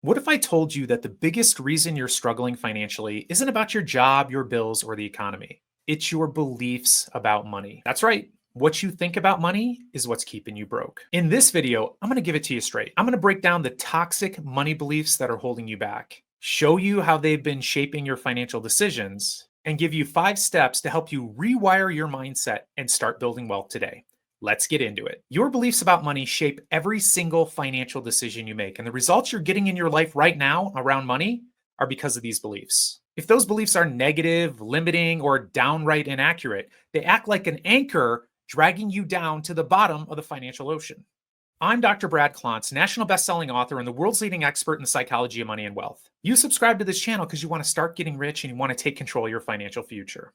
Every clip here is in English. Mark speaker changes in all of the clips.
Speaker 1: What if I told you that the biggest reason you're struggling financially isn't about your job, your bills, or the economy? It's your beliefs about money. That's right. What you think about money is what's keeping you broke. In this video, I'm going to give it to you straight. I'm going to break down the toxic money beliefs that are holding you back, show you how they've been shaping your financial decisions, and give you 5 steps to help you rewire your mindset and start building wealth today. Let's get into it. Your beliefs about money shape every single financial decision you make, and the results you're getting in your life right now around money are because of these beliefs. If those beliefs are negative, limiting, or downright inaccurate, they act like an anchor dragging you down to the bottom of the financial ocean. I'm Dr. Brad Klontz, national bestselling author and the world's leading expert in the psychology of money and wealth. You subscribe to this channel because you want to start getting rich and you want to take control of your financial future.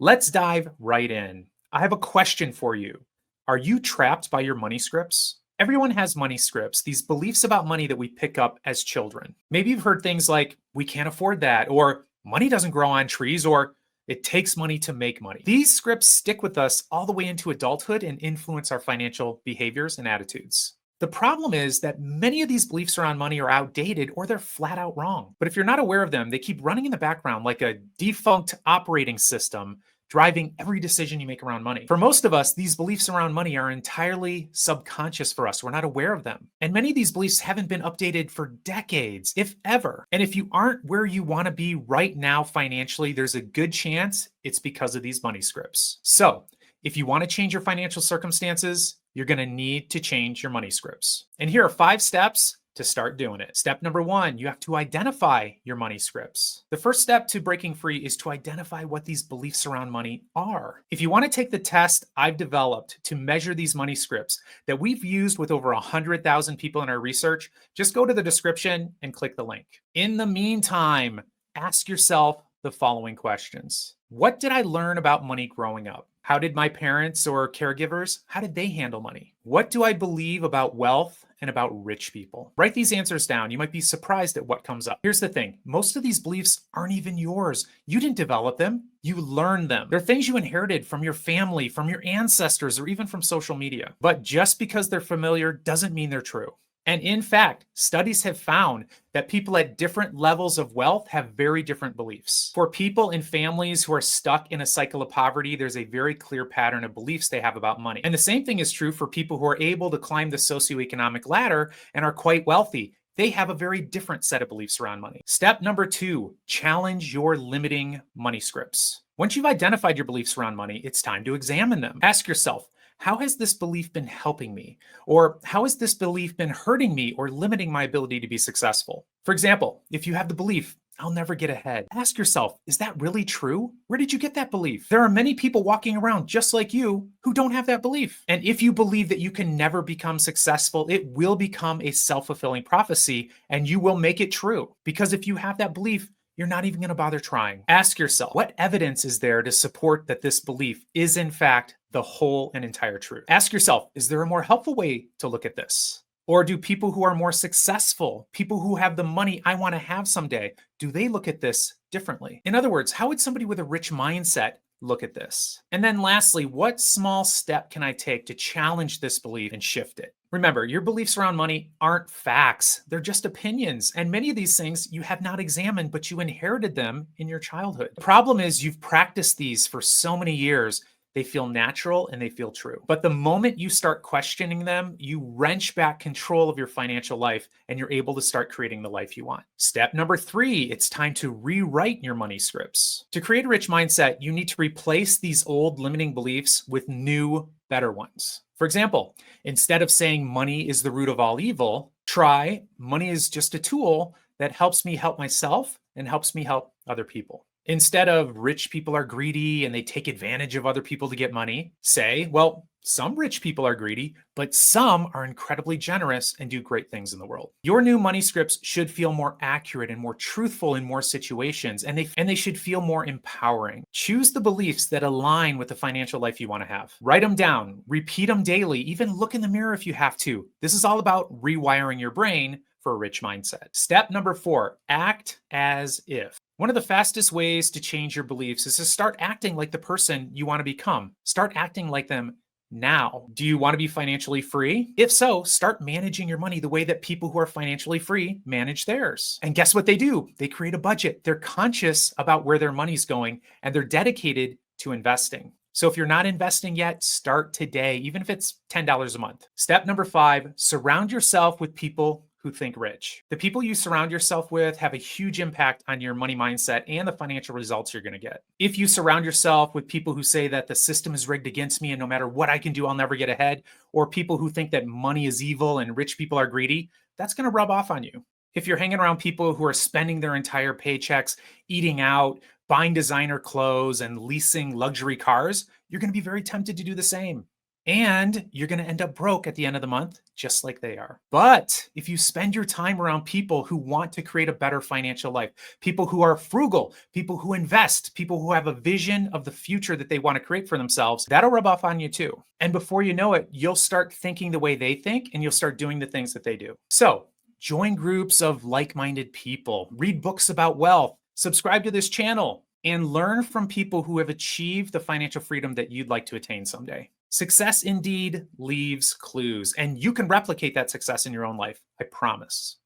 Speaker 1: Let's dive right in. I have a question for you. Are you trapped by your money scripts? Everyone has money scripts, these beliefs about money that we pick up as children. Maybe you've heard things like, we can't afford that, or money doesn't grow on trees, or it takes money to make money. These scripts stick with us all the way into adulthood and influence our financial behaviors and attitudes. The problem is that many of these beliefs around money are outdated or they're flat out wrong. But if you're not aware of them, they keep running in the background like a defunct operating system, driving every decision you make around money. For most of us, these beliefs around money are entirely subconscious for us. We're not aware of them. And many of these beliefs haven't been updated for decades, if ever. And if you aren't where you want to be right now financially, there's a good chance it's because of these money scripts. So if you want to change your financial circumstances, you're going to need to change your money scripts. And here are 5 steps to start doing it. Step number 1, you have to identify your money scripts. The first step to breaking free is to identify what these beliefs around money are. If you want to take the test I've developed to measure these money scripts that we've used with over 100,000 people in our research, just go to the description and click the link. In the meantime, ask yourself the following questions. What did I learn about money growing up? How did my parents or caregivers, how did they handle money? What do I believe about wealth and about rich people? Write these answers down. You might be surprised at what comes up. Here's the thing. Most of these beliefs aren't even yours. You didn't develop them. You learned them. They're things you inherited from your family, from your ancestors, or even from social media. But just because they're familiar doesn't mean they're true. And in fact, studies have found that people at different levels of wealth have very different beliefs. For people in families who are stuck in a cycle of poverty, there's a very clear pattern of beliefs they have about money. And the same thing is true for people who are able to climb the socioeconomic ladder and are quite wealthy. They have a very different set of beliefs around money. Step number 2, challenge your limiting money scripts. Once you've identified your beliefs around money, it's time to examine them. Ask yourself, how has this belief been helping me? Or how has this belief been hurting me or limiting my ability to be successful? For example, if you have the belief, I'll never get ahead, ask yourself, is that really true? Where did you get that belief? There are many people walking around just like you who don't have that belief. And if you believe that you can never become successful, it will become a self-fulfilling prophecy and you will make it true. Because if you have that belief, you're not even going to bother trying. Ask yourself, what evidence is there to support that this belief is in fact the whole and entire truth? Ask yourself, is there a more helpful way to look at this? Or do people who are more successful, people who have the money I want to have someday, do they look at this differently? In other words, how would somebody with a rich mindset look at this? And then lastly, what small step can I take to challenge this belief and shift it? Remember, your beliefs around money aren't facts. They're just opinions. And many of these things you have not examined, but you inherited them in your childhood. The problem is you've practiced these for so many years. They feel natural and they feel true. But the moment you start questioning them, you wrench back control of your financial life and you're able to start creating the life you want. Step number 3, it's time to rewrite your money scripts. To create a rich mindset, you need to replace these old limiting beliefs with new, better ones. For example, instead of saying money is the root of all evil, try money is just a tool that helps me help myself and helps me help other people. Instead of rich people are greedy and they take advantage of other people to get money, say, well, some rich people are greedy, but some are incredibly generous and do great things in the world. Your new money scripts should feel more accurate and more truthful in more situations, and they should feel more empowering. Choose the beliefs that align with the financial life you want to have. Write them down, repeat them daily, even look in the mirror if you have to. This is all about rewiring your brain for a rich mindset. Step number 4, act as if. One of the fastest ways to change your beliefs is to start acting like the person you want to become. Start acting like them now. Do you want to be financially free? If so, start managing your money the way that people who are financially free manage theirs. And guess what they do? They create a budget. They're conscious about where their money's going, and they're dedicated to investing. So if you're not investing yet, start today, even if it's $10 a month. Step number 5, surround yourself with people who think rich. The people you surround yourself with have a huge impact on your money mindset and the financial results you're going to get. If you surround yourself with people who say that the system is rigged against me and no matter what I can do, I'll never get ahead, or people who think that money is evil and rich people are greedy, that's going to rub off on you. If you're hanging around people who are spending their entire paychecks, eating out, buying designer clothes, and leasing luxury cars, you're going to be very tempted to do the same. And you're going to end up broke at the end of the month, just like they are. But if you spend your time around people who want to create a better financial life, people who are frugal, people who invest, people who have a vision of the future that they want to create for themselves, that'll rub off on you too. And before you know it, you'll start thinking the way they think and you'll start doing the things that they do. So join groups of like-minded people, read books about wealth, subscribe to this channel, and learn from people who have achieved the financial freedom that you'd like to attain someday. Success indeed leaves clues, and you can replicate that success in your own life, I promise.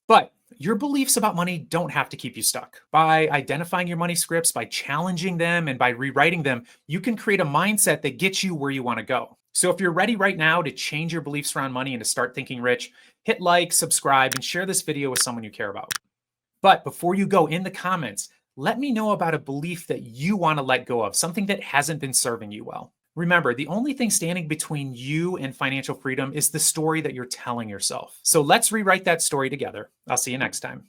Speaker 1: But your beliefs about money don't have to keep you stuck. By identifying your money scripts, by challenging them, and by rewriting them, you can create a mindset that gets you where you want to go. So if you're ready right now to change your beliefs around money and to start thinking rich, hit like, subscribe, and share this video with someone you care about. But before you go, in the comments, let me know about a belief that you want to let go of, something that hasn't been serving you well. Remember, the only thing standing between you and financial freedom is the story that you're telling yourself. So let's rewrite that story together. I'll see you next time.